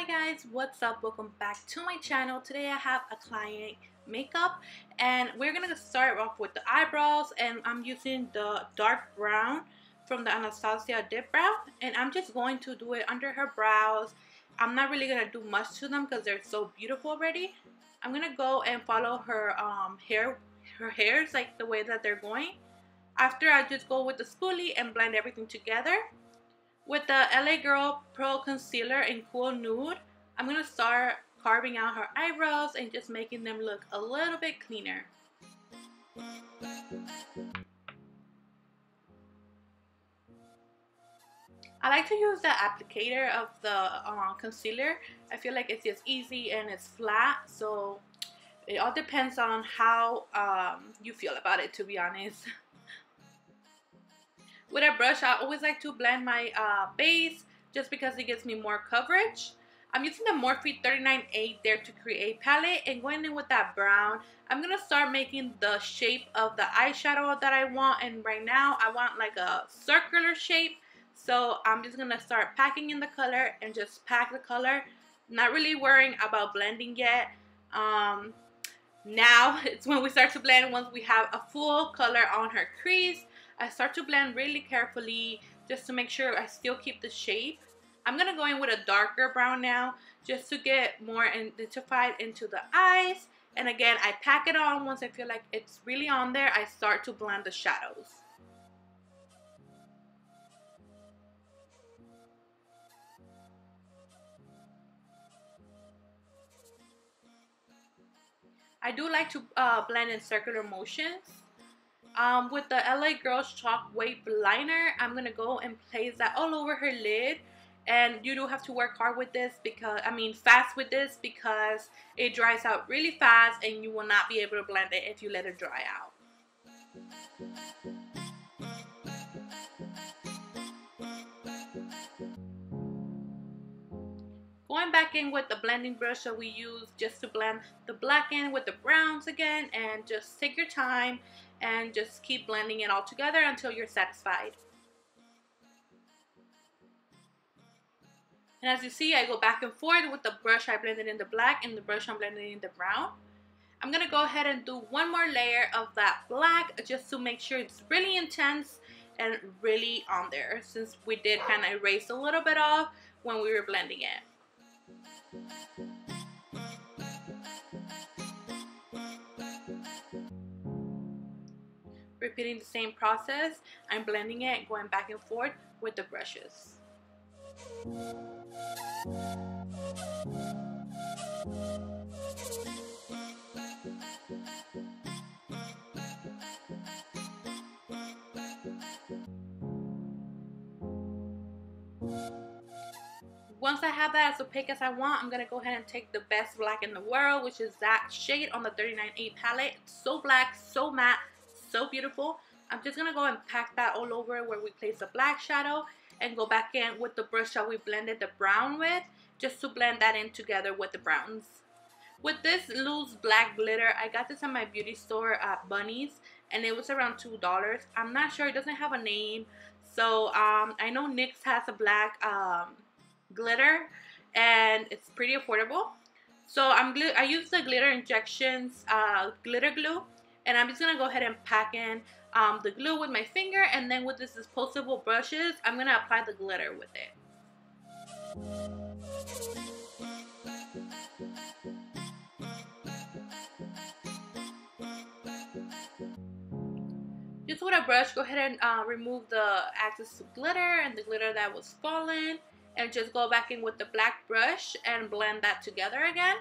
guys, what's up? Welcome back to my channel. Today I have a client makeup and we're gonna start off with the eyebrows, and I'm using the dark brown from the Anastasia dip brow, and I'm just going to do it under her brows. I'm not really gonna do much to them because they're so beautiful already. I'm gonna go and follow her hairs like the way that they're going. After, I just go with the spoolie and blend everything together. With the LA Girl Pro Concealer in Cool Nude, I'm going to start carving out her eyebrows and just making them look a little bit cleaner. I like to use the applicator of the concealer. I feel like it's just easy and it's flat, so it all depends on how you feel about it, to be honest. With a brush, I always like to blend my base just because it gives me more coverage. I'm using the Morphe 39A Dare to Create palette, and going in with that brown, I'm going to start making the shape of the eyeshadow that I want. And right now, I want like a circular shape. So I'm just going to start packing in the color and just pack the color. Not really worrying about blending yet. Now it's when we start to blend. Once we have a full color on her crease, I start to blend really carefully just to make sure I still keep the shape. I'm going to go in with a darker brown now just to get more identified into the eyes. And again, I pack it on. Once I feel like it's really on there, I start to blend the shadows. I do like to blend in circular motions. With the LA Girls Chalk Wave Liner, I'm going to go and place that all over her lid. And you do have to work hard with this fast with this, because it dries out really fast and you will not be able to blend it if you let it dry out. Going back in with the blending brush that we use just to blend the black in with the browns again, and just take your time and just keep blending it all together until you're satisfied. And as you see, I go back and forth with the brush I blended in the black and the brush I'm blending in the brown. I'm going to go ahead and do one more layer of that black just to make sure it's really intense and really on there, since we did kind of erase a little bit off when we were blending it. Repeating the same process, I'm blending it, going back and forth with the brushes. Once I have that as opaque as I want, I'm going to go ahead and take the best black in the world, which is that shade on the 39A palette. It's so black, so matte, so beautiful. I'm just going to go and pack that all over where we place the black shadow, and go back in with the brush that we blended the brown with, just to blend that in together with the browns. With this loose black glitter, I got this at my beauty store at Bunny's, and it was around $2. I'm not sure, it doesn't have a name. So I know NYX has a black glitter, and it's pretty affordable. So I use the Glitter Injections glitter glue, and I'm just gonna go ahead and pack in the glue with my finger, and then with this disposable brushes, I'm gonna apply the glitter with it. Just with a brush, go ahead and remove the excess glitter and the glitter that was fallen, and just go back in with the black brush and blend that together again.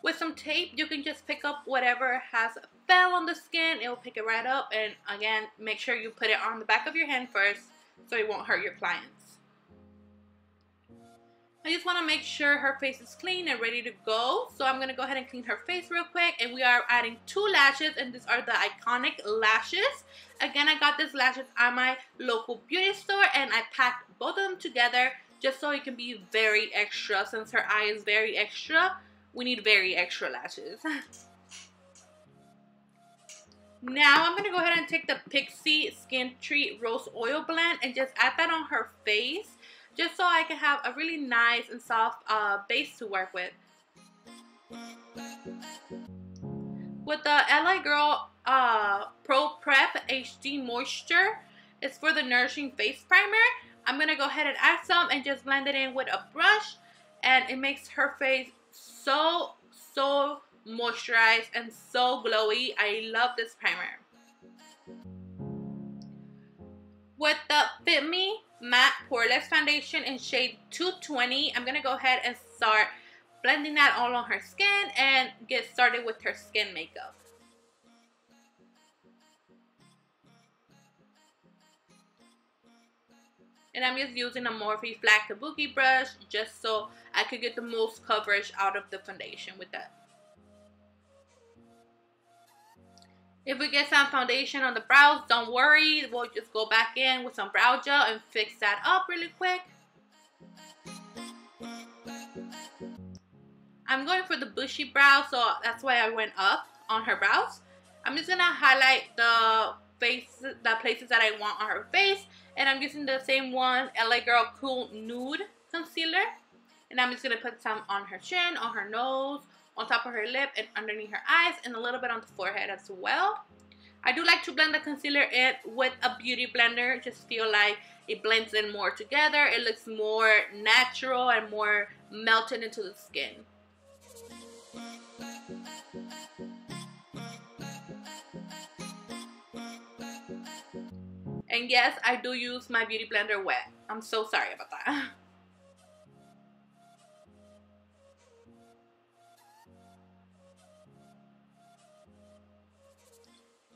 With some tape, you can just pick up whatever has fell on the skin. It will pick it right up, and again, make sure you put it on the back of your hand first so it won't hurt your clients. I just want to make sure her face is clean and ready to go, so I'm going to go ahead and clean her face real quick. And we are adding 2 lashes, and these are the Iconic lashes. Again, I got these lashes at my local beauty store, and I packed both of them together just so it can be very extra. Since her eye is very extra, we need very extra lashes. Now I'm going to go ahead and take the Pixie Skin Treat Rose Oil Blend and just add that on her face, just so I can have a really nice and soft base to work with. With the LA Girl Pro Prep HD Moisture, it's for the Nourishing Face Primer. I'm going to go ahead and add some and just blend it in with a brush. And it makes her face so moisturized and so glowy. I love this primer. With the Fit Me Matte Poreless Foundation in shade 220, I'm going to go ahead and start blending that all on her skin and get started with her skin makeup. And I'm just using a Morphe Flat Kabuki brush just so I could get the most coverage out of the foundation with that. If we get some foundation on the brows, don't worry. We'll just go back in with some brow gel and fix that up really quick. I'm going for the bushy brow, so that's why I went up on her brows. I'm just going to highlight the places that I want on her face. And I'm using the same one, LA Girl Cool Nude Concealer. And I'm just going to put some on her chin, on her nose, on top of her lip, and underneath her eyes, and a little bit on the forehead as well. I do like to blend the concealer in with a beauty blender. Just feel like it blends in more together. It looks more natural and more melted into the skin. And yes, I do use my beauty blender wet. I'm so sorry about that.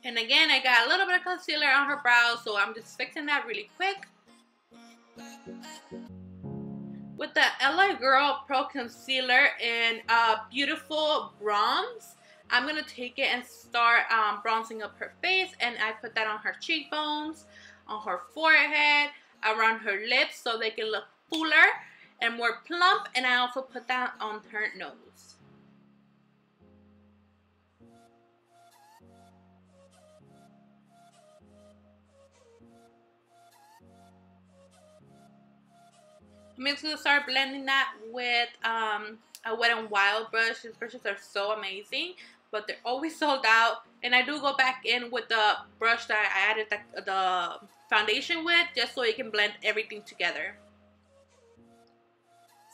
And again, I got a little bit of concealer on her brows, so I'm just fixing that really quick. With the LA Girl Pro Concealer in Beautiful Bronze, I'm going to take it and start bronzing up her face. And I put that on her cheekbones, on her forehead, around her lips so they can look fuller and more plump. And I also put that on her nose. I'm just going to start blending that with a Wet n Wild brush. These brushes are so amazing, but they're always sold out. And I do go back in with the brush that I added the foundation with, just so it can blend everything together.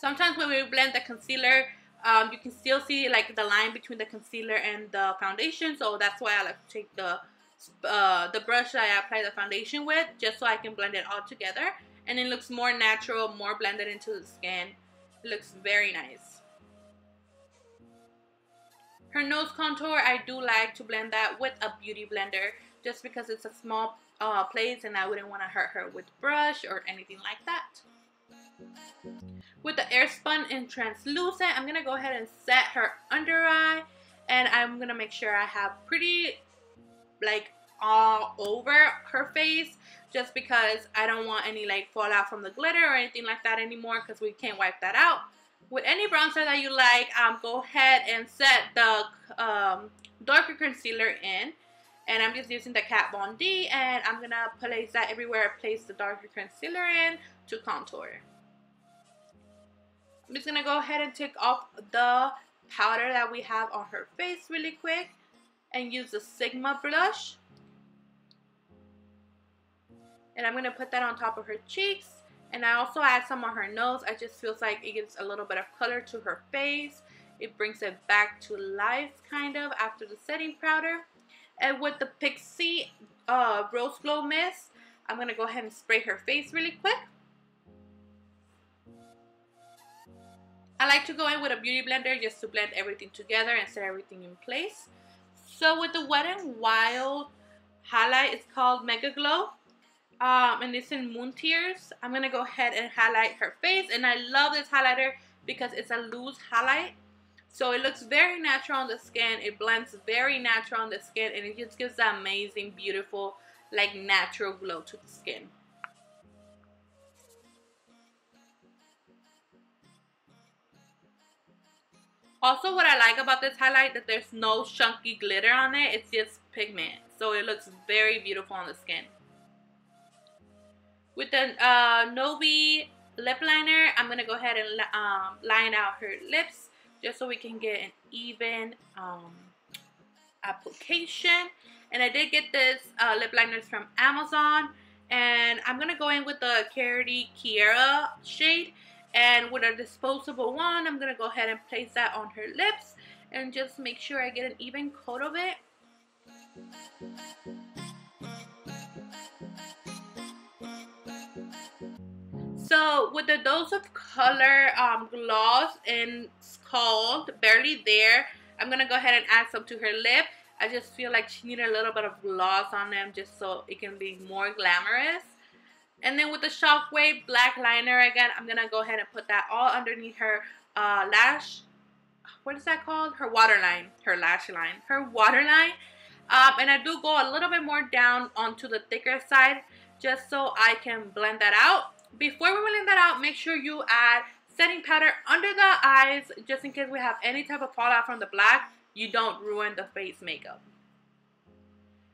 Sometimes when we blend the concealer, you can still see like the line between the concealer and the foundation. So that's why I like to take the brush that I apply the foundation with, just so I can blend it all together. And it looks more natural, more blended into the skin. It looks very nice. Her nose contour, I do like to blend that with a beauty blender, just because it's a small place and I wouldn't want to hurt her with brush or anything like that. With the Airspun in Translucent, I'm going to go ahead and set her under eye. And I'm going to make sure I have pretty, like, all over her face, just because I don't want any like fallout from the glitter or anything like that anymore, because we can't wipe that out. With any bronzer that you like, go ahead and set the darker concealer in. And I'm just using the Kat Von D, and I'm going to place that everywhere I place the darker concealer in to contour. I'm just going to go ahead and take off the powder that we have on her face really quick and use the Sigma blush. And I'm going to put that on top of her cheeks. And I also add some on her nose. I just feels like it gives a little bit of color to her face. It brings it back to life, kind of, after the setting powder. And with the Pixie Rose Glow Mist, I'm going to go ahead and spray her face really quick. I like to go in with a beauty blender just to blend everything together and set everything in place. So with the Wet n Wild highlight, it's called Mega Glow. And it's in Moon Tears. I'm going to go ahead and highlight her face. And I love this highlighter because it's a loose highlight. So it looks very natural on the skin. It blends very natural on the skin. And it just gives that amazing, beautiful, like natural glow to the skin. Also, what I like about this highlight, that there's no chunky glitter on it. It's just pigment. So it looks very beautiful on the skin. With the Novi lip liner, I'm going to go ahead and line out her lips just so we can get an even application. And I did get this lip liners from Amazon, and I'm going to go in with the Carity Kiera shade, and with a disposable one, I'm going to go ahead and place that on her lips and just make sure I get an even coat of it. So with the Dose of Color gloss, and it's called Barely There, I'm going to go ahead and add some to her lip. I just feel like she needed a little bit of gloss on them just so it can be more glamorous. And then with the Shockwave black liner again, I'm going to go ahead and put that all underneath her lash. What is that called? Her waterline. Her lash line. Her waterline. And I do go a little bit more down onto the thicker side just so I can blend that out. Before we blend that out, make sure you add setting powder under the eyes just in case we have any type of fallout from the black. You don't ruin the face makeup.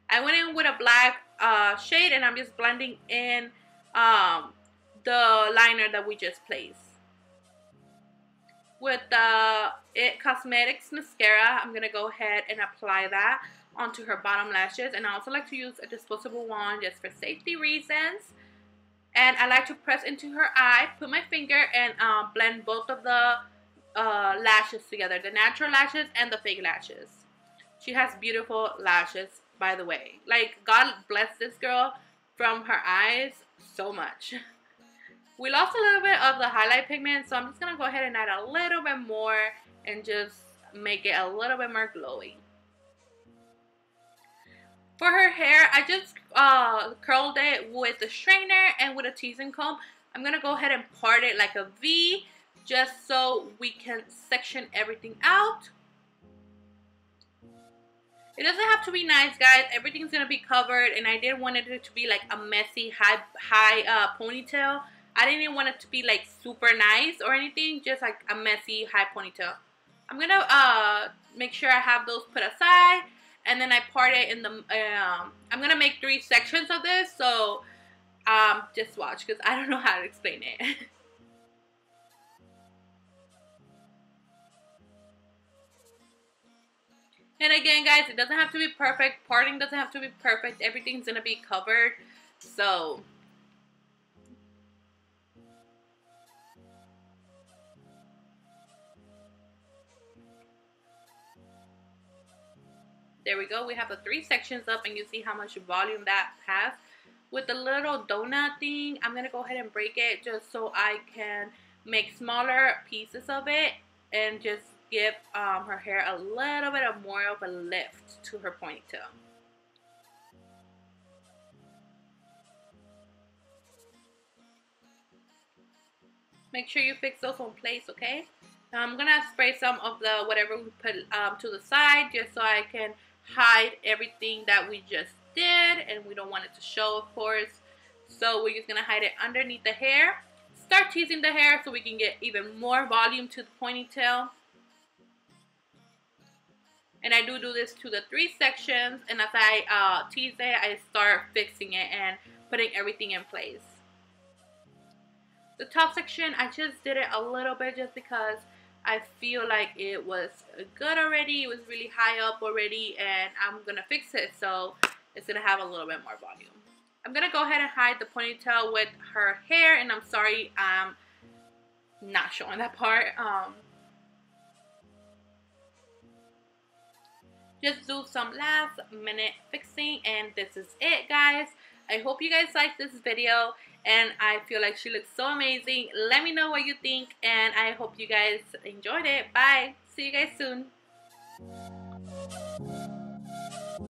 I went in with a black shade, and I'm just blending in the liner that we just placed. With the It Cosmetics mascara, I'm going to go ahead and apply that onto her bottom lashes. And I also like to use a disposable one just for safety reasons. And I like to press into her eye, put my finger, and blend both of the lashes together. The natural lashes and the fake lashes. She has beautiful lashes, by the way. Like, God bless this girl from her eyes so much. We lost a little bit of the highlight pigment, so I'm just going to go ahead and add a little bit more and just make it a little bit more glowy. For her hair, I just curled it with a straightener and with a teasing comb. I'm going to go ahead and part it like a V just so we can section everything out. It doesn't have to be nice, guys. Everything's going to be covered, and I didn't want it to be like a messy high ponytail. I didn't want it to be like super nice or anything, just like a messy high ponytail. I'm going to make sure I have those put aside. And then I part it in the, I'm going to make 3 sections of this, so just watch because I don't know how to explain it. And again, guys, it doesn't have to be perfect. Parting doesn't have to be perfect. Everything's going to be covered, so there we go. We have the 3 sections up, and you see how much volume that has. With the little donut thing, I'm going to go ahead and break it just so I can make smaller pieces of it and just give her hair a little bit of more of a lift to her ponytail. Make sure you fix those in place, okay? Now I'm going to spray some of the whatever we put to the side just so I can hide everything that we just did, and we don't want it to show, of course. So we're just going to hide it underneath the hair. Start teasing the hair so we can get even more volume to the ponytail. And I do this to the 3 sections, and as I tease it, I start fixing it and putting everything in place. The top section, I just did it a little bit just because I feel like it was good already. It was really high up already, and I'm going to fix it so it's going to have a little bit more volume. I'm going to go ahead and hide the ponytail with her hair, and I'm sorry I'm not showing that part. Just do some last minute fixing, and this is it, guys. I hope you guys liked this video, and I feel like she looks so amazing. Let me know what you think, and I hope you guys enjoyed it. Bye. See you guys soon.